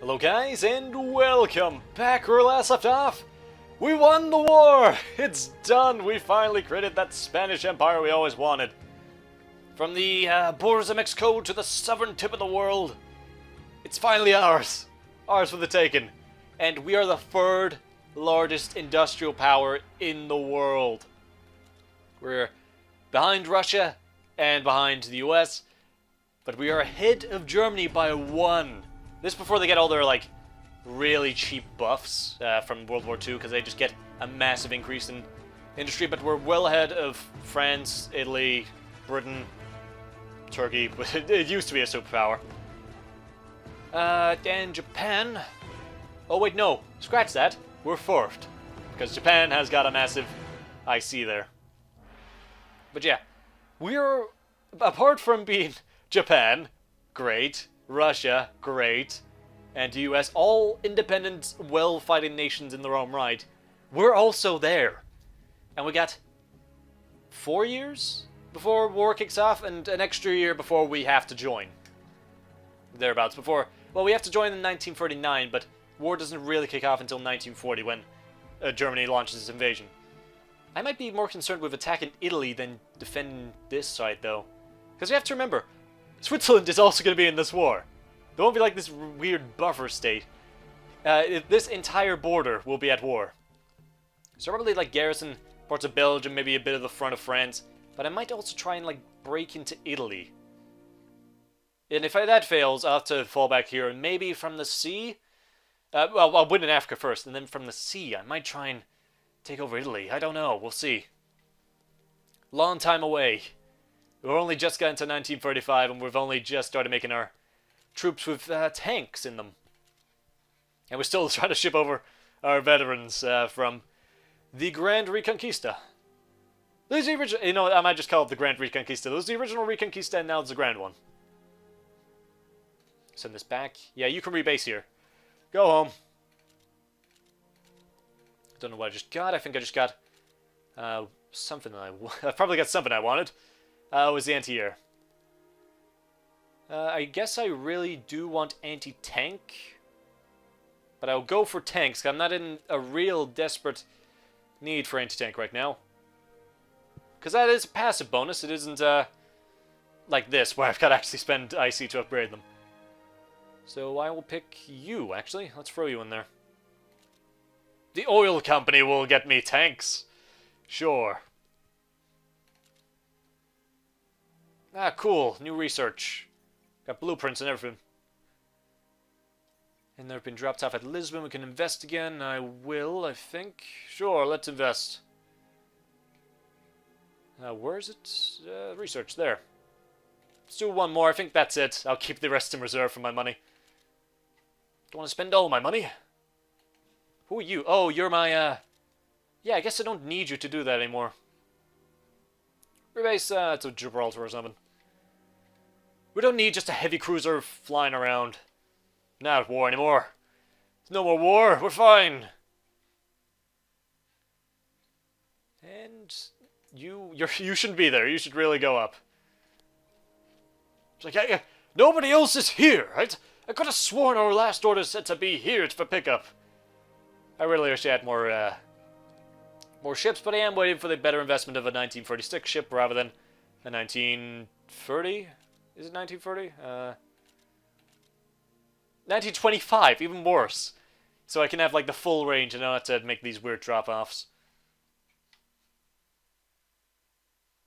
Hello guys, and welcome back where we last left off. We won the war! It's done! We finally created that Spanish Empire we always wanted. From the borders of Mexico to the southern tip of the world. It's finally ours. Ours for the taking. And we are the third largest industrial power in the world. We're behind Russia and behind the US. But we are ahead of Germany by one. This before they get all their, like, really cheap buffs from World War II, because they just get a massive increase in industry, but we're well ahead of France, Italy, Britain, Turkey, but it used to be a superpower. And Japan... Oh wait, no, scratch that, we're fourth, because Japan has got a massive IC there. But yeah, we're, apart from being Japan, great, Russia, great, and the US, all independent, well-fighting nations in their own right, we're also there. And we got 4 years before war kicks off, and an extra year before we have to join. Thereabouts. Before, well, we have to join in 1939, but war doesn't really kick off until 1940 when Germany launches its invasion. I might be more concerned with attacking Italy than defending this side, though. Because you have to remember, Switzerland is also going to be in this war. There won't be like this weird buffer state. This entire border will be at war. So probably like garrison parts of Belgium, maybe a bit of the front of France. But I might also try and like break into Italy. And if that fails, I'll have to fall back here. And maybe from the sea? Well, I'll win in Africa first. And then from the sea, I might try and take over Italy. I don't know. We'll see. Long time away. We've only just got into 1935, and we've only just started making our troops with tanks in them. And we're still trying to ship over our veterans from the Grand Reconquista. This is the original, you know, I might just call it the Grand Reconquista. This is the original Reconquista, and now it's the Grand one. Send this back. Yeah, you can rebase here. Go home. Don't know what I just got. I think I just got something that I probably got something I wanted. It was the anti-air. I guess I really do want anti-tank. But I'll go for tanks, because I'm not in a real desperate need for anti-tank right now. Because that is a passive bonus. It isn't like this, where I've got to actually spend IC to upgrade them. So I will pick you, actually. Let's throw you in there. The oil company will get me tanks. Sure. Ah, cool. New research. Got blueprints and everything. And they've been dropped off at Lisbon. We can invest again. I will, I think. Sure, let's invest. Where is it? Research, there. Let's do one more. I think that's it. I'll keep the rest in reserve for my money. Don't want to spend all my money. Who are you? Oh, you're my, Yeah, I guess I don't need you to do that anymore. Rebase to Gibraltar or something. We don't need just a heavy cruiser flying around. Not at war anymore. There's no more war. We're fine. And you shouldn't be there. You should really go up. It's like, nobody else is here, right? I could have sworn our last order said to be here for pickup. I really wish I had more ships, but I am waiting for the better investment of a 1936 ship rather than a 1930. Is it 1930? 1925, even worse. So I can have like the full range and not have to make these weird drop-offs.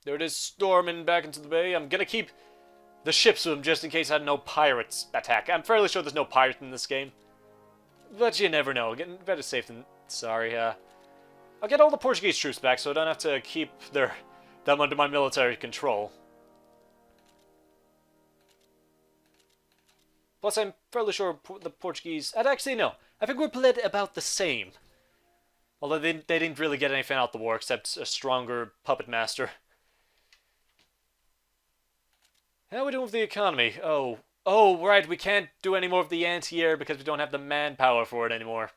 There it is, storming back into the bay. I'm gonna keep the ships with them just in case I had no pirates attack. I'm fairly sure there's no pirates in this game. But you never know. Getting better safe than sorry. I'll get all the Portuguese troops back so I don't have to keep them under my military control. Plus, I'm fairly sure the Portuguese... Actually, no. I think we're split about the same. Although they didn't really get anything out the war except a stronger puppet master. How are we doing with the economy? Oh, right. We can't do any more of the anti-air because we don't have the manpower for it anymore.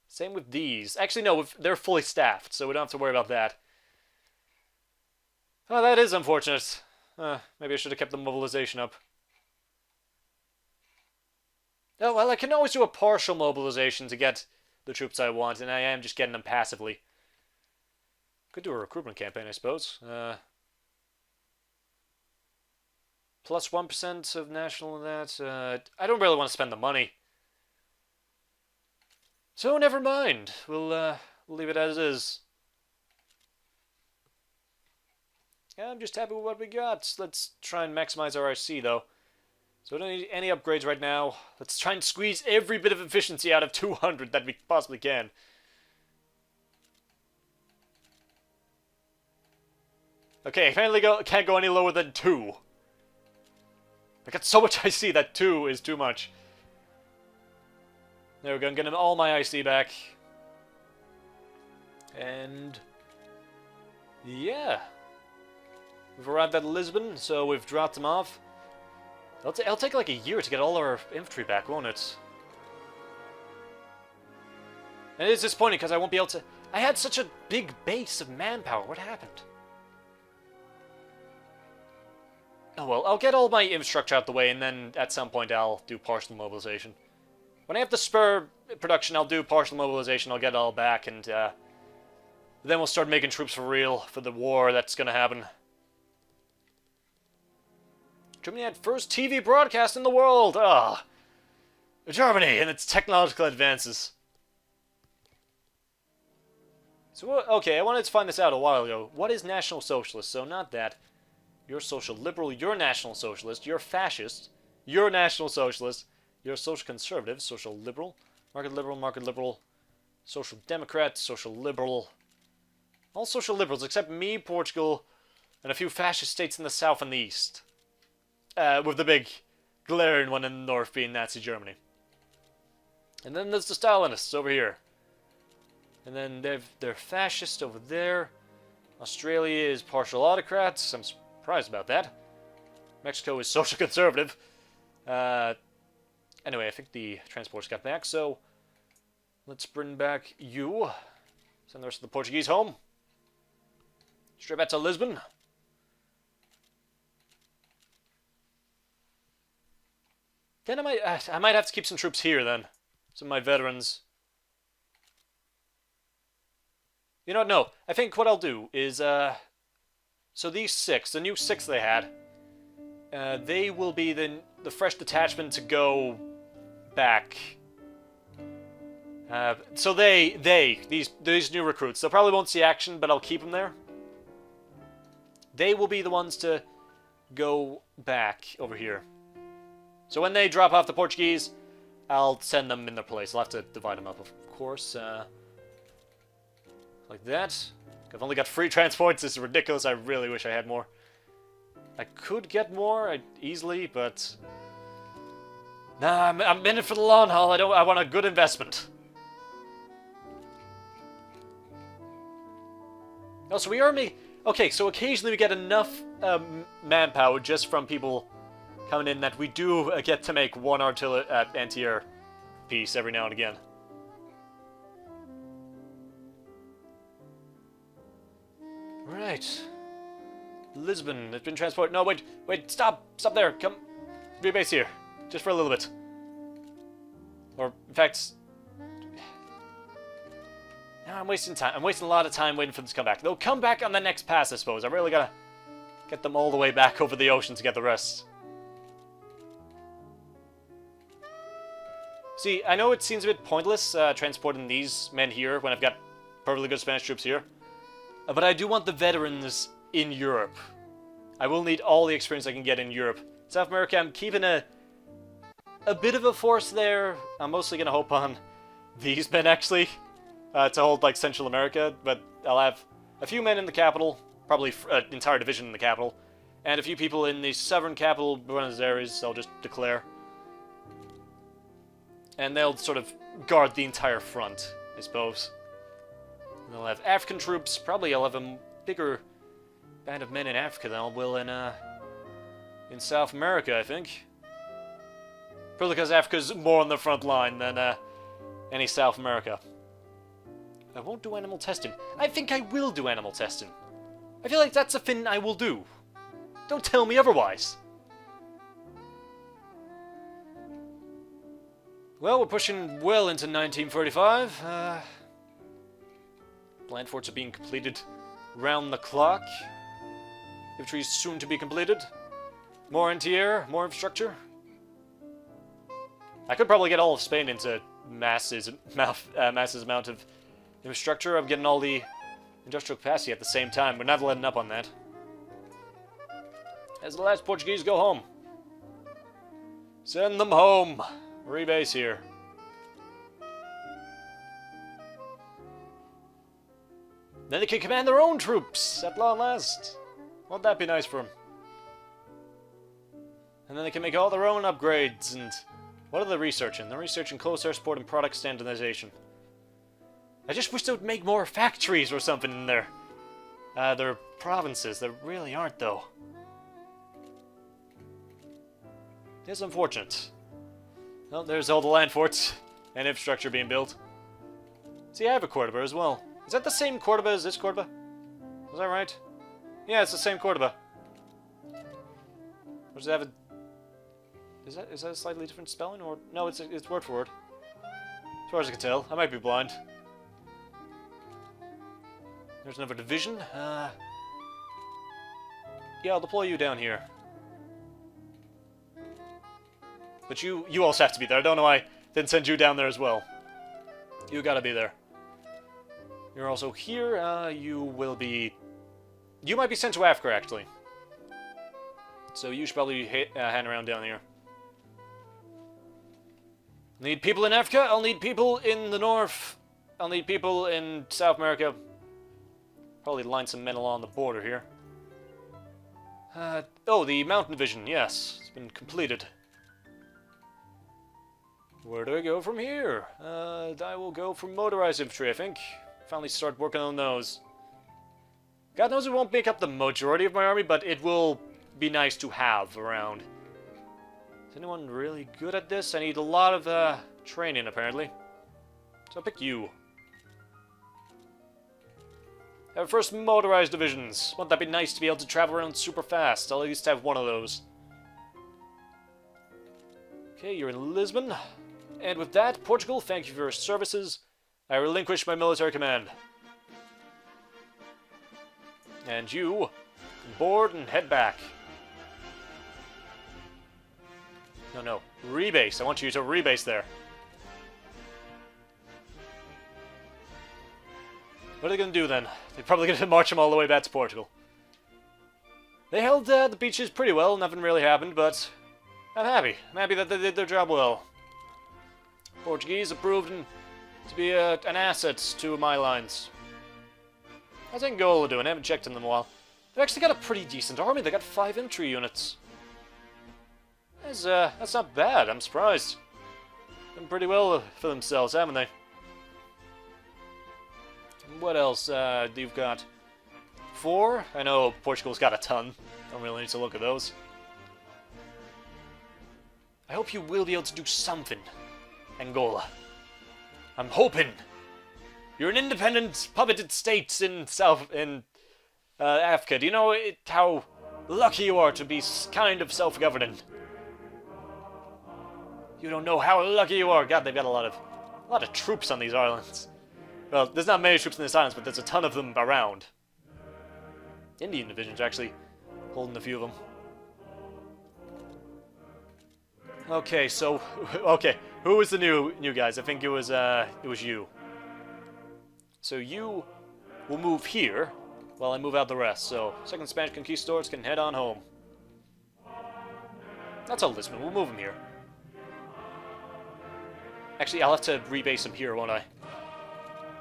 Same with these. Actually, no. They're fully staffed, so we don't have to worry about that. Oh, that is unfortunate. Maybe I should have kept the mobilization up. Oh, well, I can always do a partial mobilization to get the troops I want, and I am just getting them passively. Could do a recruitment campaign, I suppose. Plus 1% of national and that. I don't really want to spend the money. So never mind. We'll leave it as is. I'm just happy with what we got. Let's try and maximize our RC, though. So we don't need any upgrades right now. Let's try and squeeze every bit of efficiency out of 200 that we possibly can. Okay, finally can't go any lower than 2. I got so much IC that 2 is too much. There we go, I'm getting all my IC back. And... yeah. We've arrived at Lisbon, so we've dropped them off. It'll take like a year to get all our infantry back, won't it? And it is disappointing because I won't be able to... I had such a big base of manpower. What happened? Oh well, I'll get all my infrastructure out the way, and then at some point I'll do partial mobilization. When I have the spur production, I'll do partial mobilization. I'll get it all back, and then we'll start making troops for real for the war that's going to happen. Germany had first TV broadcast in the world! Ah! Germany and its technological advances. So, okay, I wanted to find this out a while ago. What is National Socialist? So, not that. You're Social Liberal, you're National Socialist, you're Fascist, you're National Socialist, you're Social Conservative, Social Liberal, Market Liberal, Social Democrat, Social Liberal. All Social Liberals except me, Portugal, and a few fascist states in the south and the east. With the big glaring one in the north being Nazi Germany. And then there's the Stalinists over here. And then they're fascist over there. Australia is partial autocrats. I'm surprised about that. Mexico is social conservative. Anyway, I think the transports got back, so let's bring back you. Send the rest of the Portuguese home. Straight back to Lisbon. Then I might have to keep some troops here then. Some of my veterans. You know what, no. I think what I'll do is, so these 6, the new 6 they had, they will be the fresh detachment to go back. So these new recruits, they probably won't see action, but I'll keep them there. They will be the ones to go back over here. So when they drop off the Portuguese, I'll send them in their place. I'll have to divide them up, of course. Like that. I've only got 3 transports. This is ridiculous. I really wish I had more. I could get more easily, but... nah, I'm in it for the long haul. I want a good investment. Oh, so we are okay, so occasionally we get enough manpower just from people coming in that we do get to make one anti-air piece every now and again. Right. Lisbon has been transported. No, wait, stop there. Come, rebase here, just for a little bit. Or, in fact, no, I'm wasting time. I'm wasting a lot of time waiting for them to come back. They'll come back on the next pass, I suppose. I really gotta get them all the way back over the ocean to get the rest. See, I know it seems a bit pointless transporting these men here when I've got perfectly good Spanish troops here. But I do want the veterans in Europe. I will need all the experience I can get in Europe. South America, I'm keeping a bit of a force there. I'm mostly going to hope on these men, actually, to hold, like, Central America. But I'll have a few men in the capital, probably an entire division in the capital, and a few people in the southern capital, Buenos Aires, I'll just declare. And they'll sort of guard the entire front, I suppose. And they'll have African troops. Probably I'll have a bigger band of men in Africa than I will in South America, I think. Probably because Africa's more on the front line than any South America. I won't do animal testing. I think I will do animal testing. I feel like that's a thing I will do. Don't tell me otherwise. Well, we're pushing well into 1945. Land forts are being completed round the clock. Infantry is soon to be completed. More anti-air, more infrastructure. I could probably get all of Spain into massive amount of infrastructure. I'm getting all the industrial capacity at the same time. We're not letting up on that. As the last Portuguese go home. Send them home. Rebase here. Then they can command their own troops at long last. Won't that be nice for them? And then they can make all their own upgrades. And what are they researching? They're researching close air support and product standardization. I just wish they would make more factories or something in their provinces. There really aren't, though. It's unfortunate. Well, there's all the land forts and infrastructure being built. See, I have a Cordoba as well. Is that the same Cordoba as this Cordoba? Was that right? Yeah, it's the same Cordoba. Or does it have a... Is that a slightly different spelling? Or no, it's word for word. As far as I can tell. I might be blind. There's another division. Yeah, I'll deploy you down here. But you also have to be there. I don't know why I didn't send you down there as well. You gotta be there. You're also here. You will be... You might be sent to Africa, actually. So you should probably hang around down here. Need people in Africa. I'll need people in the north. I'll need people in South America. Probably line some men along the border here. Oh, the mountain division. Yes, it's been completed. Where do I go from here? I will go for motorized infantry, I think. Finally start working on those. God knows it won't make up the majority of my army, but it will be nice to have around. Is anyone really good at this? I need a lot of training, apparently. So I'll pick you. Our first motorized divisions. Wouldn't that be nice to be able to travel around super fast? I'll at least have one of those. Okay, you're in Lisbon. And with that, Portugal, thank you for your services. I relinquish my military command. And you can board and head back. No. Rebase. I want you to rebase there. What are they going to do then? They're probably going to march them all the way back to Portugal. They held the beaches pretty well. Nothing really happened, but I'm happy. I'm happy that they did their job well. Portuguese have proven to be an asset to my lines. How's Angola doing? I haven't checked on them in a while. They've actually got a pretty decent army. They got 5 infantry units. That's not bad. I'm surprised. Done pretty well for themselves, haven't they? What else? You've got 4. I know Portugal's got a ton. Don't really need to look at those. I hope you will be able to do something, Angola. I'm hoping. You're an independent, puppeted state in Africa. Do you know how lucky you are to be kind of self-governing? You don't know how lucky you are. God, they've got a lot of troops on these islands. Well, there's not many troops in these islands, but there's a ton of them around. Indian division's actually holding a few of them. Okay, so who was the new guys? I think it was you. So you will move here while I move out the rest. So second Spanish conquistadors can head on home. That's all Lisbon. We'll move them here. Actually, I'll have to rebase them here, won't I?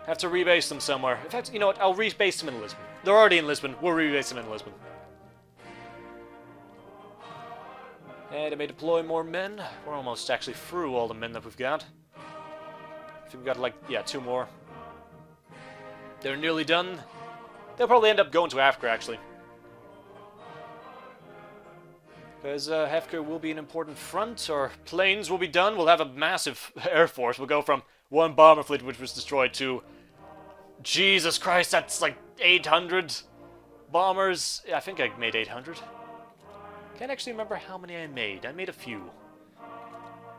Have to rebase them somewhere. In fact, you know what? I'll rebase them in Lisbon. They're already in Lisbon. We'll rebase them in Lisbon. And I may deploy more men. We're almost actually through all the men that we've got. I think we've got, like, yeah, 2 more. They're nearly done. They'll probably end up going to Africa, actually. Because Africa will be an important front. Our planes will be done. We'll have a massive air force. We'll go from 1 bomber fleet, which was destroyed, to... Jesus Christ, that's like 800 bombers. I think I made 800. Can't actually remember how many I made. I made a few.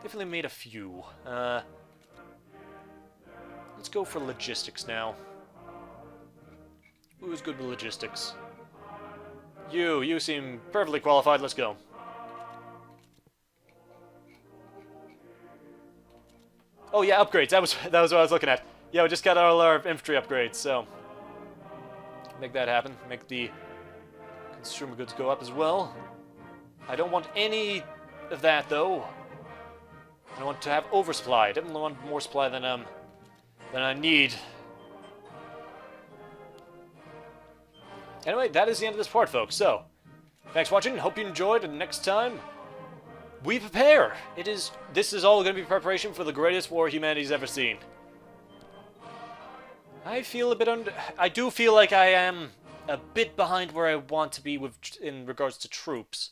Definitely made a few. Let's go for logistics now. Who's good with logistics? You seem perfectly qualified. Let's go. Oh yeah, upgrades. That was what I was looking at. Yeah, we just got all our infantry upgrades, so make that happen. Make the consumer goods go up as well. I don't want any of that though. I want to have oversupply. I don't want more supply than I need. Anyway, that is the end of this part, folks. So, thanks for watching. Hope you enjoyed. And next time, we prepare. This is all going to be preparation for the greatest war humanity's ever seen. I feel a bit I do feel like I am a bit behind where I want to be in regards to troops.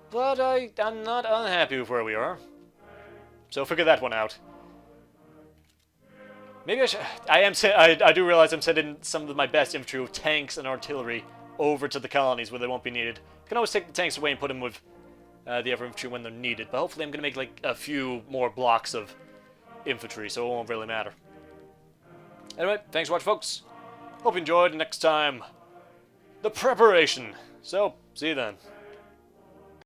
But I'm not unhappy with where we are. So figure that one out. Maybe I should... I do realize I'm sending some of my best infantry with tanks and artillery over to the colonies where they won't be needed. I can always take the tanks away and put them with the other infantry when they're needed. But hopefully I'm going to make like a few more blocks of infantry, so it won't really matter. Anyway, thanks for watching, folks. Hope you enjoyed. Next time, the preparation. So, see you then.